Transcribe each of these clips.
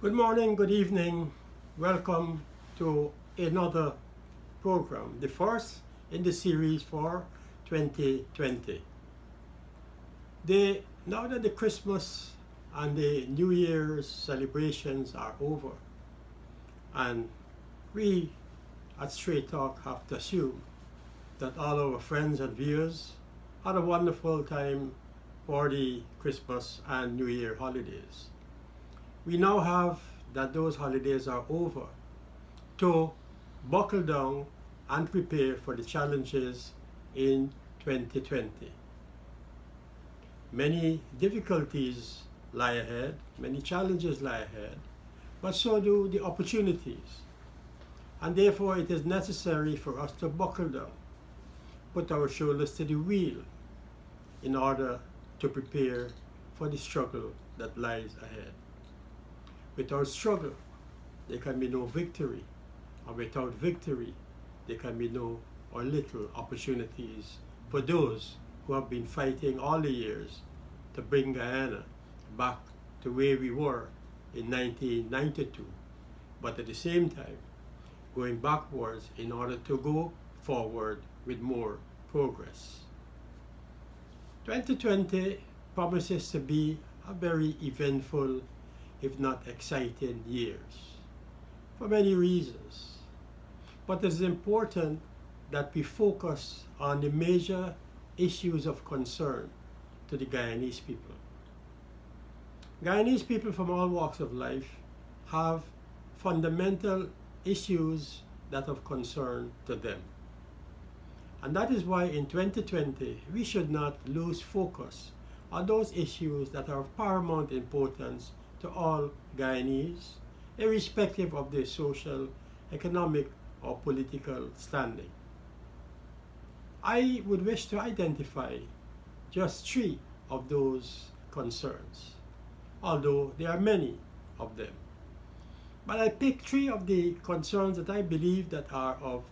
Good morning, good evening. Welcome to another program, the first in the series for 2020. Now that the Christmas and the New Year's celebrations are over, and we at Straight Talk have to assume that all our friends and viewers had a wonderful time for the Christmas and New Year holidays. We now have that those holidays are over to buckle down and prepare for the challenges in 2020. Many difficulties lie ahead, many challenges lie ahead, but so do the opportunities. And therefore it is necessary for us to buckle down, put our shoulders to the wheel in order to prepare for the struggle that lies ahead. Without struggle, there can be no victory, and without victory, there can be no or little opportunities for those who have been fighting all the years to bring Guyana back to where we were in 1992, but at the same time, going backwards in order to go forward with more progress. 2020 promises to be a very eventful, if not exciting, years for many reasons. But it's important that we focus on the major issues of concern to the Guyanese people. Guyanese people from all walks of life have fundamental issues that of concern to them. And that is why in 2020 we should not lose focus on those issues that are of paramount importance to all Guyanese, irrespective of their social, economic, or political standing. I would wish to identify just three of those concerns, although there are many of them. But I pick three of the concerns that I believe that are of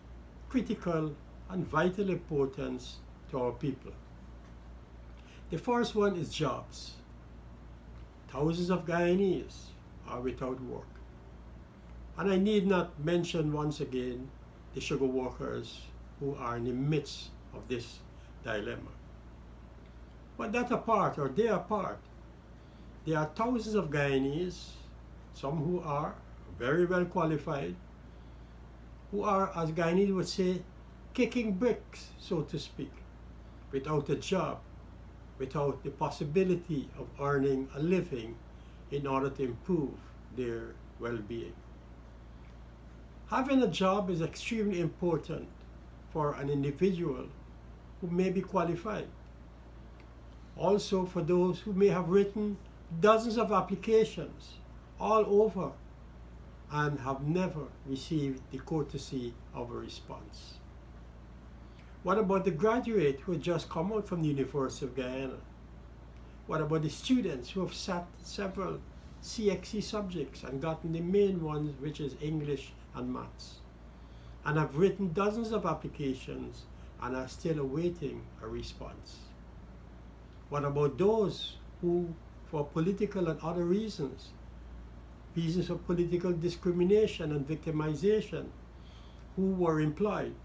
critical and vital importance to our people. The first one is jobs. Thousands of Guyanese are without work. And I need not mention once again the sugar workers who are in the midst of this dilemma. But that apart, or they apart, there are thousands of Guyanese, some who are very well qualified, who are, as Guyanese would say, kicking bricks, so to speak, without a job, without the possibility of earning a living in order to improve their well-being. Having a job is extremely important for an individual who may be qualified. Also for those who may have written dozens of applications all over and have never received the courtesy of a response. What about the graduate who had just come out from the University of Guyana? What about the students who have sat several CXC subjects and gotten the main ones, which is English and Maths, and have written dozens of applications and are still awaiting a response? What about those who, for political and other reasons of political discrimination and victimization, who were employed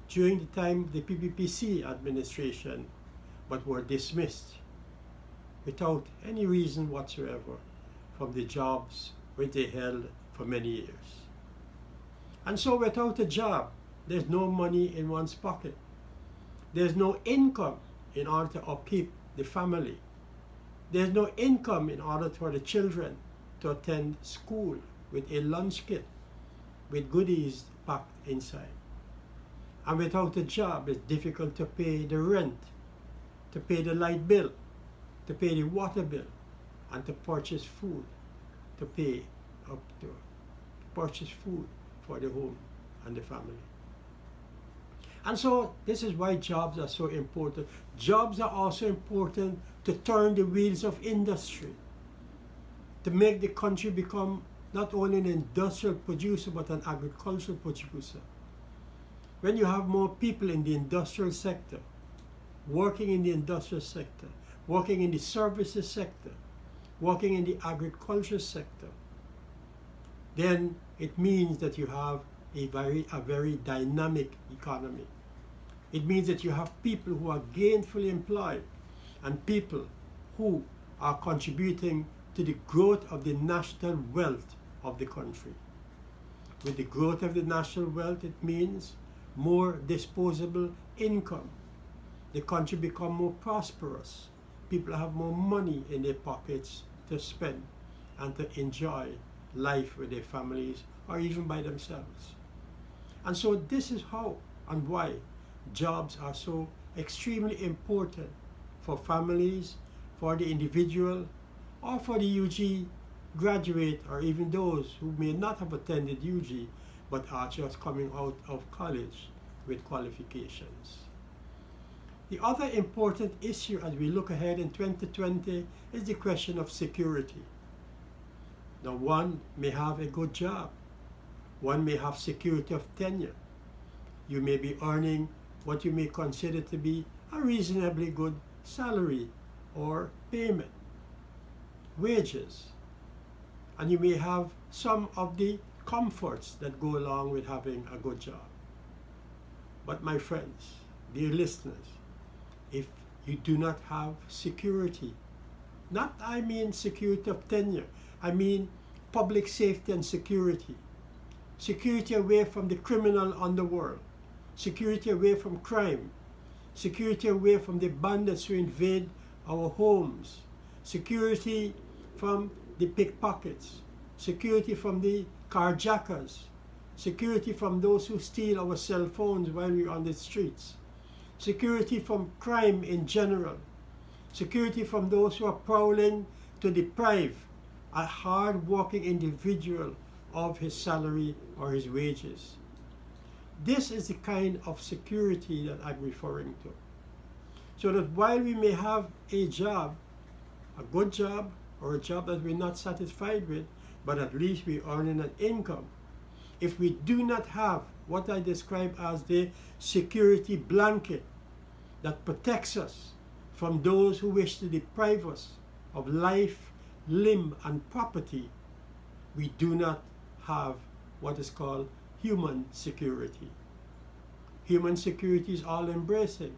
during the time of the PPPC administration, but were dismissed without any reason whatsoever from the jobs which they held for many years? And so without a job, there's no money in one's pocket. There's no income in order to upkeep the family. There's no income in order for the children to attend school with a lunch kit with goodies packed inside. And without a job, it's difficult to pay the rent, to pay the light bill, to pay the water bill, and to purchase food, to purchase food for the home and the family. And so this is why jobs are so important. Jobs are also important to turn the wheels of industry, to make the country become not only an industrial producer, but an agricultural producer. When you have more people in the industrial sector, working in the industrial sector, working in the services sector, working in the agriculture sector, then it means that you have a very dynamic economy. It means that you have people who are gainfully employed and people who are contributing to the growth of the national wealth of the country. With the growth of the national wealth, it means more disposable income. The country becomes more prosperous. People have more money in their pockets to spend and to enjoy life with their families or even by themselves. And so this is how and why jobs are so extremely important for families, for the individual, or for the UG graduate, or even those who may not have attended UG but are just coming out of college with qualifications. The other important issue as we look ahead in 2020 is the question of security. Now, one may have a good job. One may have security of tenure. You may be earning what you may consider to be a reasonably good salary or payment, wages. And you may have some of the comforts that go along with having a good job. But my friends, dear listeners, if you do not have security, not I mean security of tenure, I mean public safety and security, security away from the criminal underworld, security away from crime, security away from the bandits who invade our homes, security from the pickpockets, security from the carjackers, security from those who steal our cell phones while we're on the streets, security from crime in general, security from those who are prowling to deprive a hard-working individual of his salary or his wages. This is the kind of security that I'm referring to. So that while we may have a job, a good job, or a job that we're not satisfied with, but at least we're earning an income, if we do not have what I describe as the security blanket that protects us from those who wish to deprive us of life, limb, and property, we do not have what is called human security. Human security is all-embracing.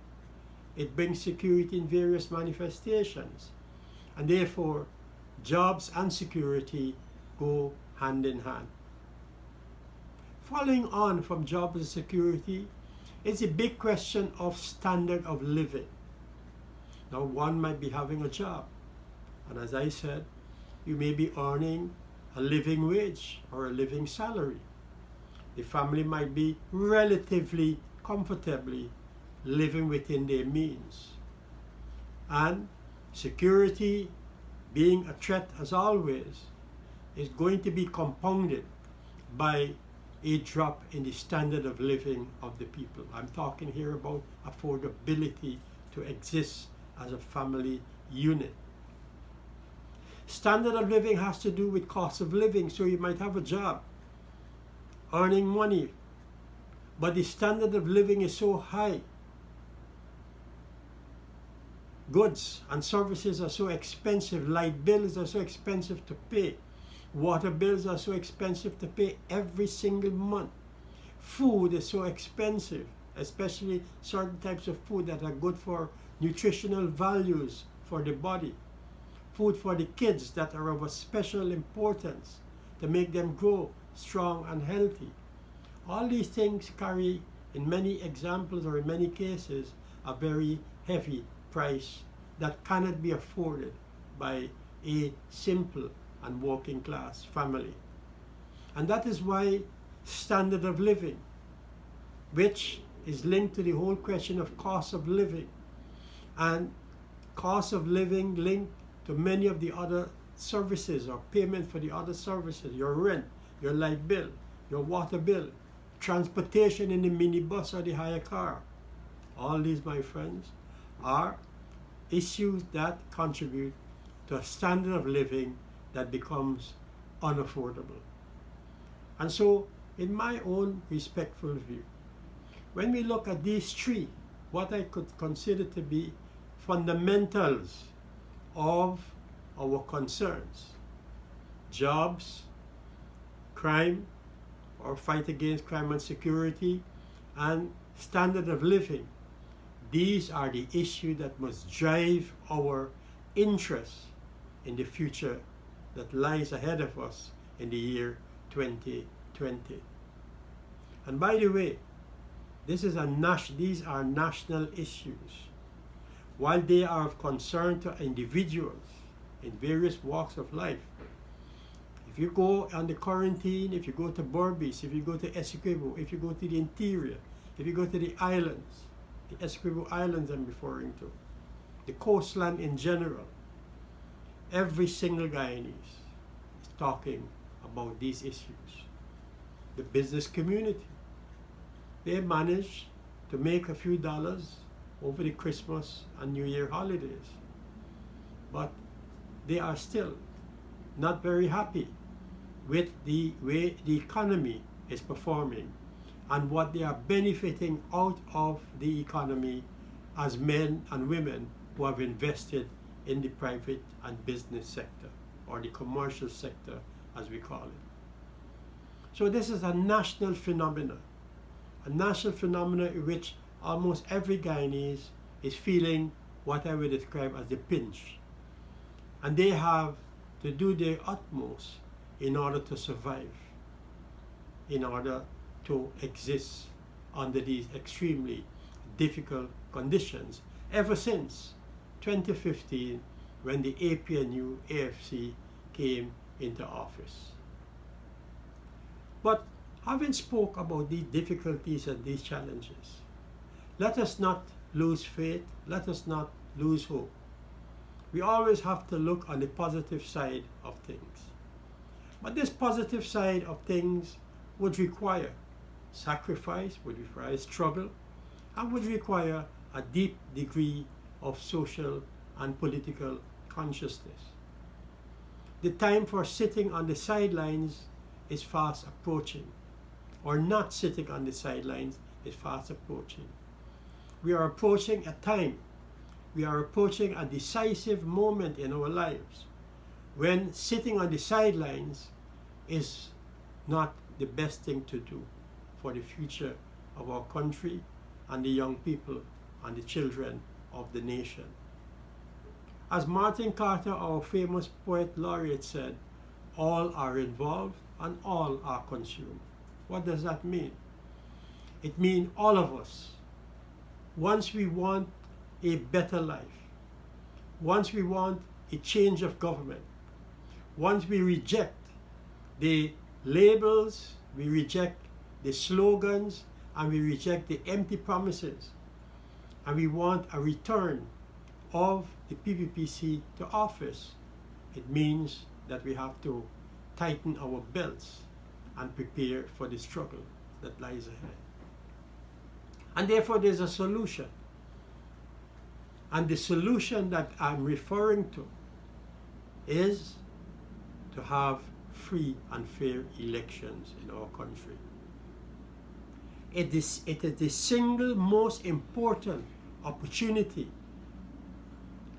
It brings security in various manifestations, and therefore jobs and security go hand in hand. Following on from jobs and security is a big question of standard of living. Now, one might be having a job, and as I said, you may be earning a living wage or a living salary. The family might be relatively comfortably living within their means. And security, being a threat as always, is going to be compounded by a drop in the standard of living of the people. I'm talking here about affordability to exist as a family unit. Standard of living has to do with cost of living. So you might have a job, earning money, but the standard of living is so high. Goods and services are so expensive. Light bills are so expensive to pay. Water bills are so expensive to pay every single month. Food is so expensive, especially certain types of food that are good for nutritional values for the body. Food for the kids that are of a special importance to make them grow strong and healthy. All these things carry, in many examples or in many cases, a very heavy price that cannot be afforded by a simple and working class family. And that is why standard of living, which is linked to the whole question of cost of living, and cost of living linked to many of the other services or payment for the other services, your rent, your light bill, your water bill, transportation in the minibus or the hire car. All these, my friends, are issues that contribute to a standard of living that becomes unaffordable. And so, in my own respectful view, when we look at these three, what I could consider to be fundamentals of our concerns, jobs, crime or fight against crime and security, and standard of living. These are the issues that must drive our interest in the future that lies ahead of us in the year 2020. And by the way, these are national issues. While they are of concern to individuals in various walks of life, if you go on the quarantine, if you go to Berbice, if you go to Essequibo, if you go to the interior, if you go to the islands, the Essequibo Islands I'm referring to, the coastline in general, every single Guyanese is talking about these issues. The business community, they managed to make a few dollars over the Christmas and New Year holidays, but they are still not very happy with the way the economy is performing and what they are benefiting out of the economy as men and women who have invested in the private and business sector, or the commercial sector as we call it. So this is a national phenomenon in which almost every Guyanese is feeling what I would describe as the pinch. And they have to do their utmost in order to survive, in order to exist under these extremely difficult conditions ever since 2015, when the APNU AFC came into office. But having spoke about these difficulties and these challenges, let us not lose faith, let us not lose hope. We always have to look on the positive side of things. But this positive side of things would require sacrifice, would require struggle, and would require a deep degree of social and political consciousness. The time for sitting on the sidelines is fast approaching, or not sitting on the sidelines is fast approaching. We are approaching a time, we are approaching a decisive moment in our lives when sitting on the sidelines is not the best thing to do for the future of our country and the young people and the children of the nation. As Martin Carter, our famous poet laureate, said, all are involved and all are consumed. What does that mean? It means all of us, once we want a better life, once we want a change of government, once we reject the labels, we reject the slogans, and we reject the empty promises, and we want a return of the PPPC to office, it means that we have to tighten our belts and prepare for the struggle that lies ahead. And therefore there's a solution. And the solution that I'm referring to is to have free and fair elections in our country. It is the single most important opportunity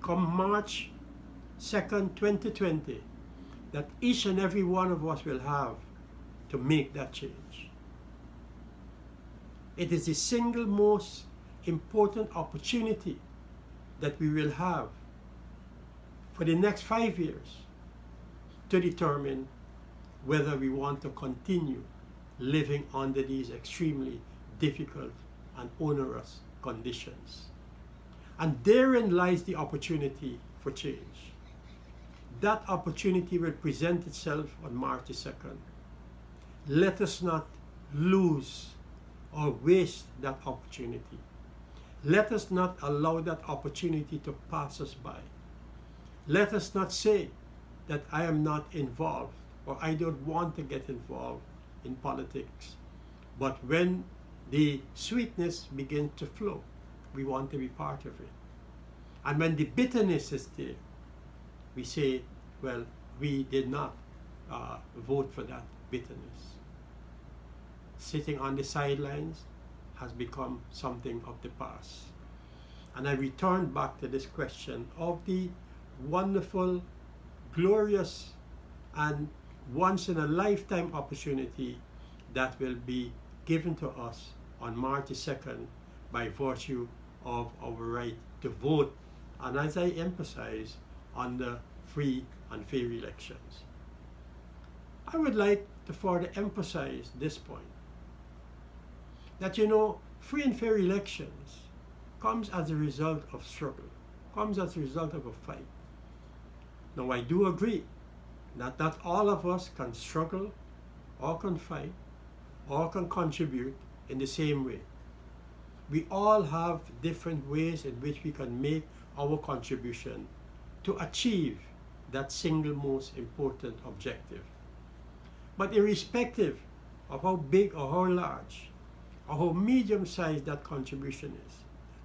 come March 2nd, 2020, that each and every one of us will have to make that change. It is the single most important opportunity that we will have for the next 5 years to determine whether we want to continue living under these extremely difficult and onerous conditions. And therein lies the opportunity for change. That opportunity will present itself on March the 2nd. Let us not lose or waste that opportunity. Let us not allow that opportunity to pass us by. Let us not say that I am not involved or I don't want to get involved in politics. But when the sweetness begins to flow, we want to be part of it. And when the bitterness is there, we say, well, we did not vote for that bitterness. Sitting on the sidelines has become something of the past. And I return back to this question of the wonderful, glorious, and once in a lifetime opportunity that will be given to us on March 2nd by virtue of our right to vote, and as I emphasize, under free and fair elections. I would like to further emphasize this point, that free and fair elections comes as a result of struggle, comes as a result of a fight. Now I do agree that not all of us can struggle or can fight or can contribute in the same way. We all have different ways in which we can make our contribution to achieve that single most important objective. But irrespective of how big or how large or how medium-sized that contribution is,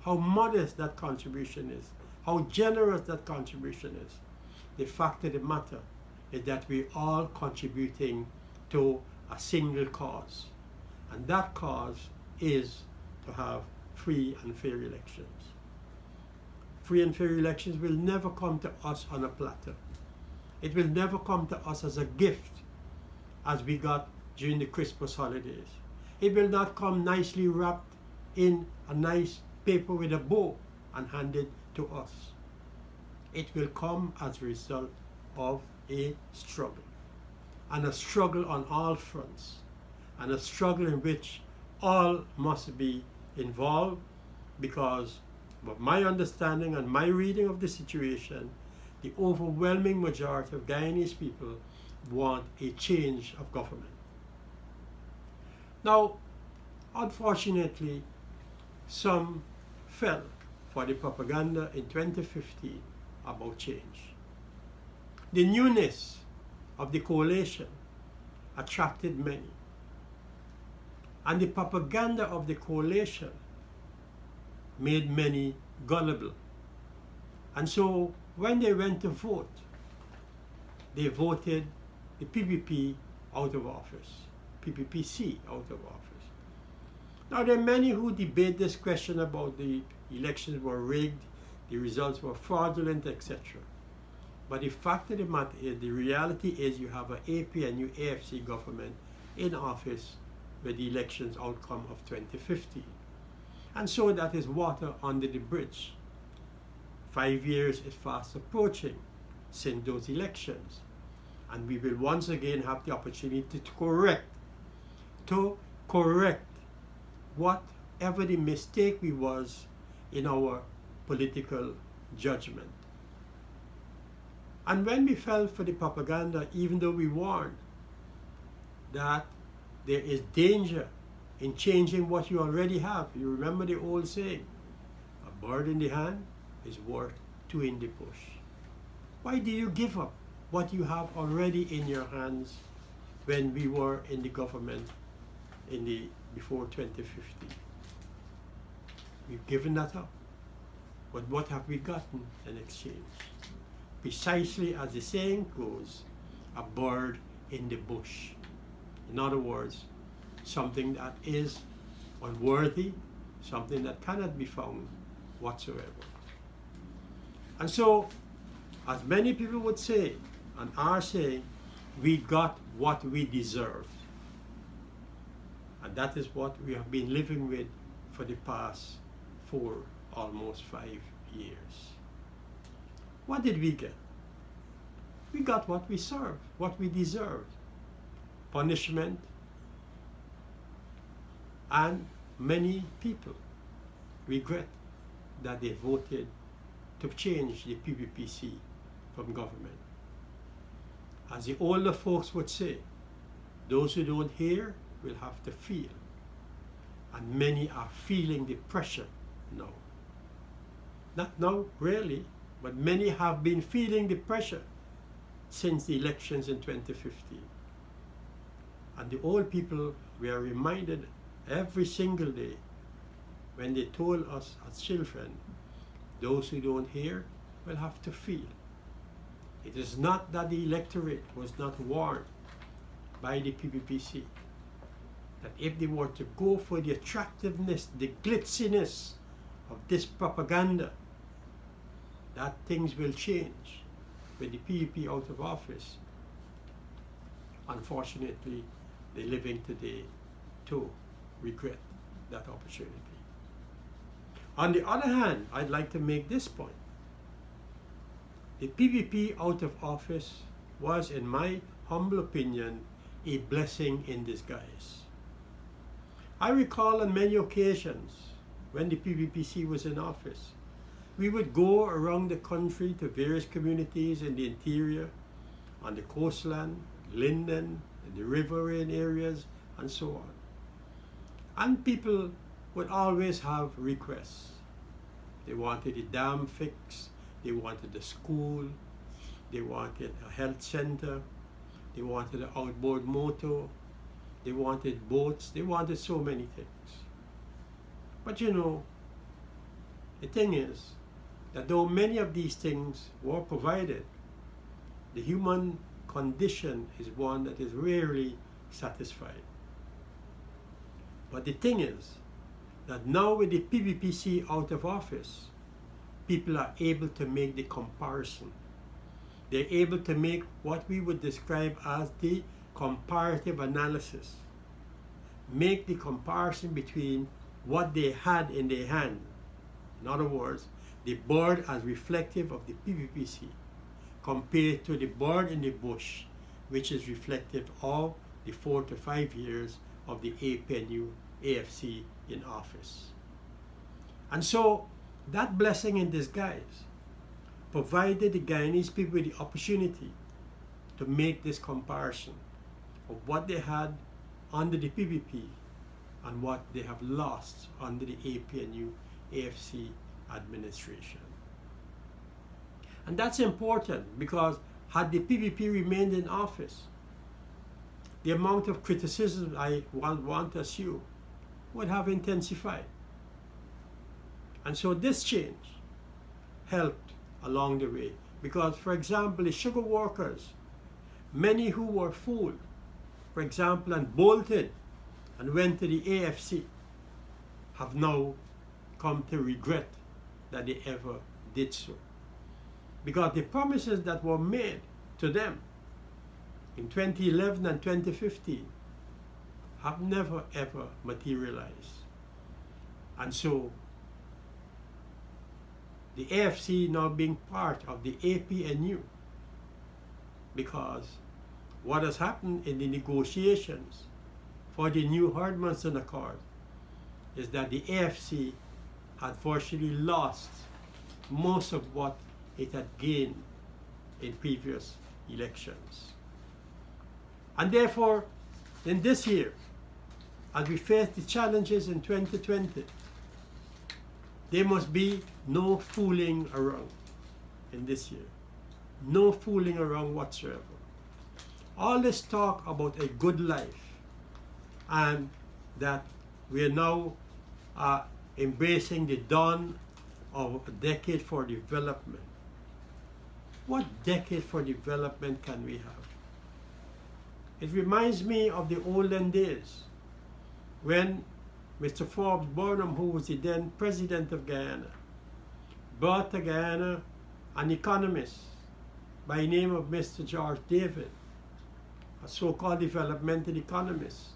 how modest that contribution is, how generous that contribution is, the fact of the matter is that we're all contributing to a single cause. And that cause is to have free and fair elections. Free and fair elections will never come to us on a platter. It will never come to us as a gift as we got during the Christmas holidays. It will not come nicely wrapped in a nice paper with a bow and handed to us. It will come as a result of a struggle, and a struggle on all fronts, and a struggle in which all must be involved, because of my understanding and my reading of the situation, the overwhelming majority of Guyanese people want a change of government. Now, unfortunately, some fell for the propaganda in 2015 about change. The newness of the coalition attracted many, and the propaganda of the coalition made many gullible. And so when they went to vote, they voted the PPP out of office, PPPC out of office. Now there are many who debate this question about the elections were rigged, the results were fraudulent, etc. But the fact of the matter is, the reality is you have an APNU AFC government in office with the elections outcome of 2015. And so that is water under the bridge. 5 years is fast approaching since those elections. And we will once again have the opportunity to correct whatever the mistake we was in our political judgment. And when we fell for the propaganda, even though we warned that there is danger in changing what you already have. You remember the old saying, a bird in the hand is worth two in the bush. Why do you give up what you have already in your hands when we were in the government before 2015? We've given that up. But what have we gotten in exchange? Precisely as the saying goes, a bird in the bush. In other words, something that is unworthy, something that cannot be found whatsoever. And so, as many people would say, and are saying, we got what we deserved. And that is what we have been living with for the past almost 5 years. What did we get? We got what we served, what we deserved. Punishment, and many people regret that they voted to change the PPPC from government. As the older folks would say, those who don't hear will have to feel. And many are feeling the pressure now. Not now, really, but many have been feeling the pressure since the elections in 2015. And the old people were reminded every single day when they told us as children, those who don't hear will have to feel. It is not that the electorate was not warned by the PPPC that if they were to go for the attractiveness, the glitziness of this propaganda, that things will change with the PPP out of office. unfortunately, they're living today to regret that opportunity. On the other hand, I'd like to make this point. The PVP out of office was, in my humble opinion, a blessing in disguise. I recall on many occasions when the PVPC was in office, we would go around the country to various communities in the interior, on the coastland, Linden, in the riverine areas, and so on. And people would always have requests. They wanted a dam fixed, they wanted a school, they wanted a health center, they wanted an outboard motor, they wanted boats, they wanted so many things. But you know, the thing is that though many of these things were provided, the human condition is one that is rarely satisfied. But the thing is that now with the PVPC out of office, people are able to make the comparison. They're able to make what we would describe as the comparative analysis. Make the comparison between what they had in their hand. In other words, the bird as reflective of the PVPC compared to the bird in the bush, which is reflective of the 4 to 5 years of the APNU AFC in office. And so that blessing in disguise provided the Guyanese people with the opportunity to make this comparison of what they had under the PVP and what they have lost under the APNU AFC administration. And that's important because had the PVP remained in office, the amount of criticism I want to assume would have intensified. And so this change helped along the way because, for example, the sugar workers, many who were fooled, for example, and bolted and went to the AFC, have now come to regret that they ever did so. Because the promises that were made to them in 2011 and 2015 have never ever materialized. And so the AFC now being part of the APNU, because what has happened in the negotiations for the new Herdmanson Accord is that the AFC had virtually lost most of what it had gained in previous elections. And therefore, in this year, as we face the challenges in 2020, there must be no fooling around in this year. No fooling around whatsoever. All this talk about a good life and that we are now embracing the dawn of a decade for development. What decade for development can we have? It reminds me of the olden days when Mr. Forbes Burnham, who was the then president of Guyana, brought to Guyana an economist by the name of Mr. George David, a so-called developmental economist,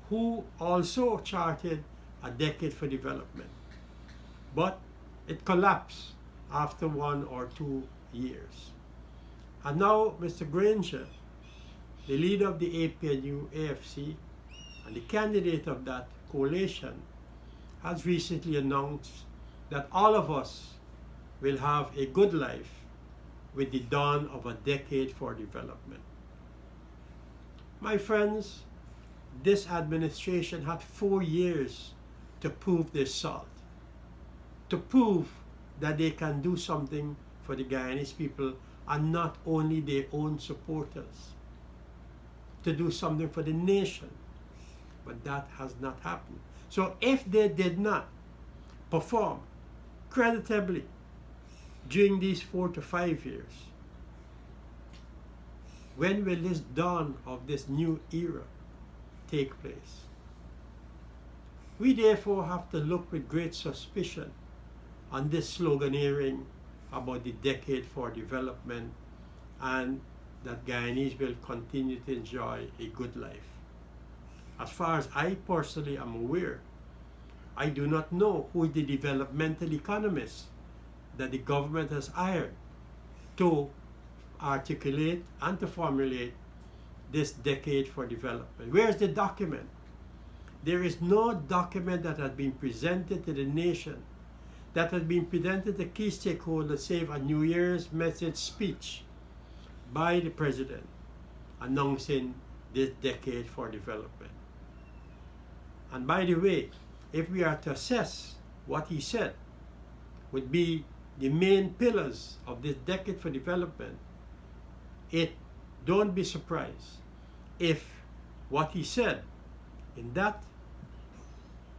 who also charted a decade for development. But it collapsed after 1 or 2 years. And now Mr. Granger, the leader of the APNU AFC and the candidate of that coalition, has recently announced that all of us will have a good life with the dawn of a decade for development. My friends, this administration had 4 years to prove their salt, to prove that they can do something for the Guyanese people and not only their own supporters, to do something for the nation. But that has not happened. So if they did not perform creditably during these 4 to 5 years, when will this dawn of this new era take place? We therefore have to look with great suspicion on this sloganeering about the decade for development and that Guyanese will continue to enjoy a good life. As far as I personally am aware, I do not know who is the developmental economist that the government has hired to articulate and to formulate this decade for development. Where's the document? There is no document that has been presented to the nation, that has been presented to key stakeholders, save a New Year's message speech by the president announcing this decade for development. And by the way, if we are to assess what he said would be the main pillars of this decade for development, don't be surprised if what he said in that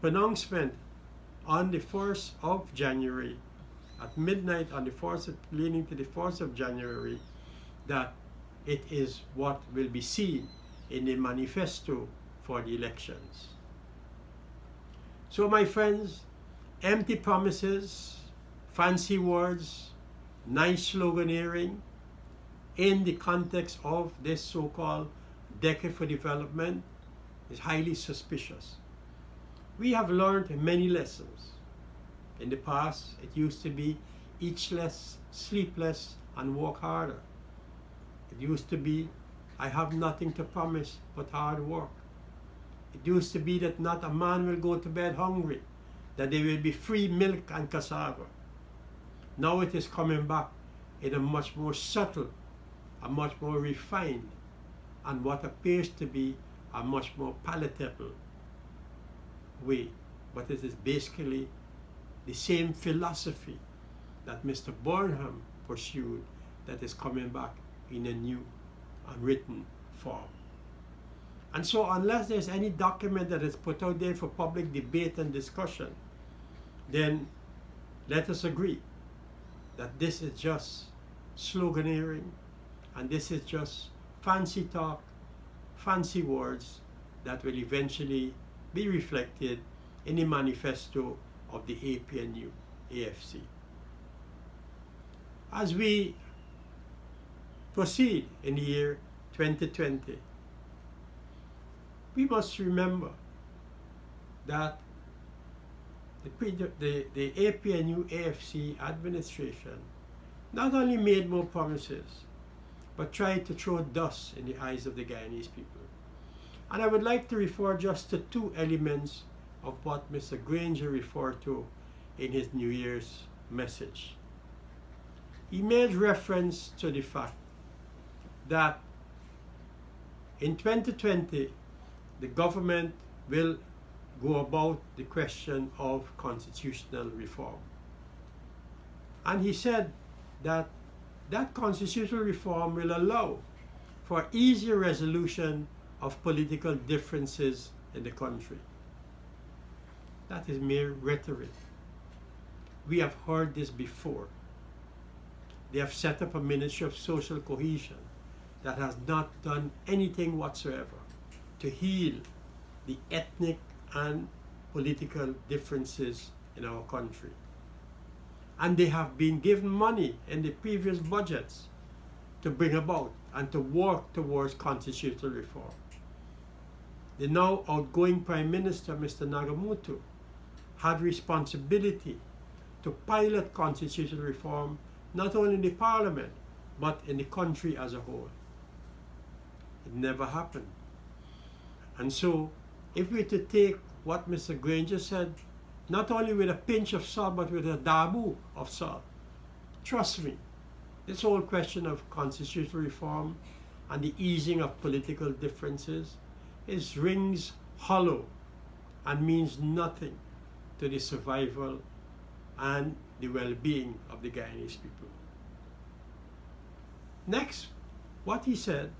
pronouncement on the 1st of January, at midnight on the 4th, leading to the 4th of January, that it is what will be seen in the manifesto for the elections. So my friends, empty promises, fancy words, nice sloganeering in the context of this so-called decade for development is highly suspicious. We have learned many lessons. In the past, it used to be eat less, sleep less, and work harder. It used to be, I have nothing to promise but hard work. It used to be that not a man will go to bed hungry, that there will be free milk and cassava. Now it is coming back in a much more subtle, a much more refined, and what appears to be a much more palatable way. But it is basically the same philosophy that Mr. Burnham pursued that is coming back in a new and written form. And so unless there's any document that is put out there for public debate and discussion, then let us agree that this is just sloganeering, and this is just fancy talk, fancy words that will eventually be reflected in the manifesto of the APNU AFC. As we proceed in the year 2020, we must remember that the APNU AFC administration not only made more promises, but tried to throw dust in the eyes of the Guyanese people. And I would like to refer just to two elements of what Mr. Granger referred to in his New Year's message. He made reference to the fact that in 2020, the government will go about the question of constitutional reform. And he said that that constitutional reform will allow for easier resolution of political differences in the country. That is mere rhetoric. We have heard this before. They have set up a Ministry of Social Cohesion that has not done anything whatsoever to heal the ethnic and political differences in our country. And they have been given money in the previous budgets to bring about and to work towards constitutional reform. The now outgoing Prime Minister, Mr. Nagamutu, had responsibility to pilot constitutional reform not only in the Parliament, but in the country as a whole. It never happened. And so, if we were to take what Mr. Granger said, not only with a pinch of salt, but with a dabu of salt, trust me, this whole question of constitutional reform and the easing of political differences rings hollow and means nothing to the survival and the well-being of the Guyanese people. Next, what he said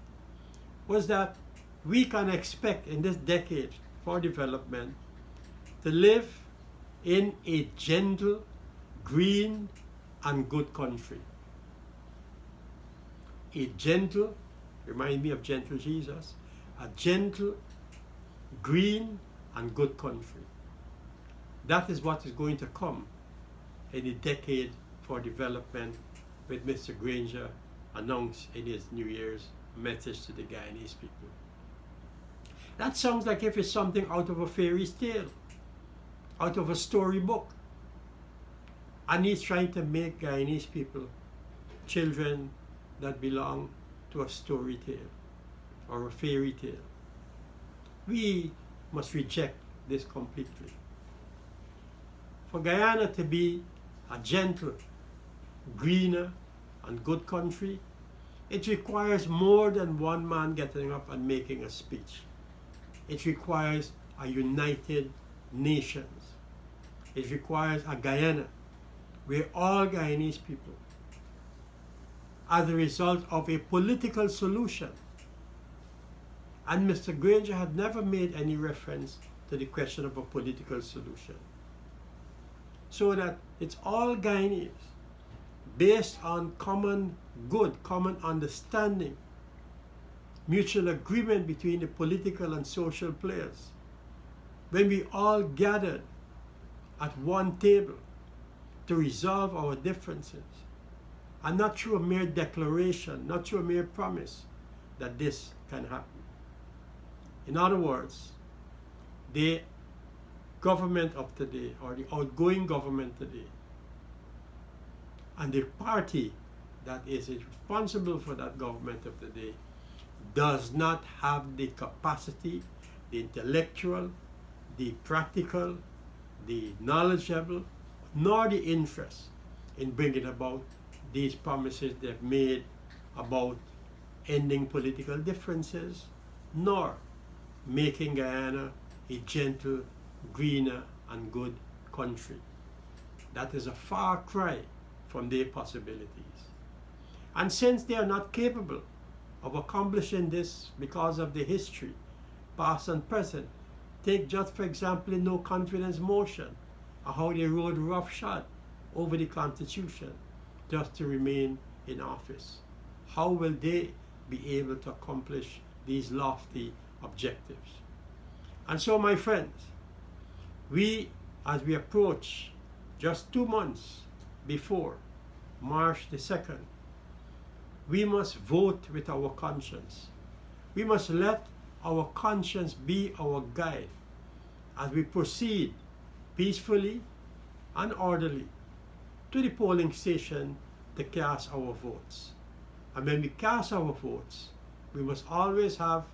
was that we can expect in this decade for development to live in a gentle, green, and good country. A gentle, remind me of gentle Jesus, a gentle, green, and good country. That is what is going to come in the decade for development with Mr. Granger announced in his New Year's message to the Guyanese people. That sounds like if it's something out of a fairy tale, out of a storybook. And he's trying to make Guyanese people children that belong to a story tale or a fairy tale. We must reject this completely. For Guyana to be a gentle, greener, and good country, it requires more than one man getting up and making a speech. It requires a united nations. It requires a Guyana where all Guyanese people, as a result of a political solution, and Mr. Granger had never made any reference to the question of a political solution, so that it's all Guyanese, based on common good, common understanding, mutual agreement between the political and social players. When we all gathered at one table to resolve our differences, and not through a mere declaration, not through a mere promise that this can happen. In other words, the government of today, or the outgoing government today, and the party that is responsible for that government of today, does not have the capacity, the intellectual, the practical, the knowledgeable, nor the interest in bringing about these promises they've made about ending political differences, nor making Guyana a gentle, greener, and good country. That is a far cry from their possibilities. And since they are not capable of accomplishing this because of the history, past and present, take just for example the no confidence motion, or how they rode roughshod over the Constitution just to remain in office. How will they be able to accomplish these lofty objectives? And so, my friends, as we approach just 2 months before March the 2nd, we must vote with our conscience. We must let our conscience be our guide as we proceed peacefully and orderly to the polling station to cast our votes. And when we cast our votes, we must always have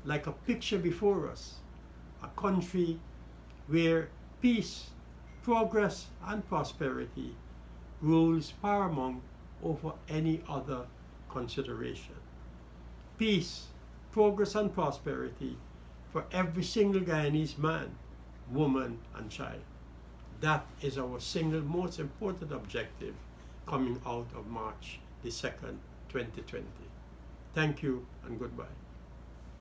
like a picture before us, a country where peace, progress, and prosperity rules paramount over any other consideration. Peace, progress, and prosperity for every single Guyanese man, woman, and child. That is our single most important objective coming out of March the 2nd, 2020. Thank you and goodbye.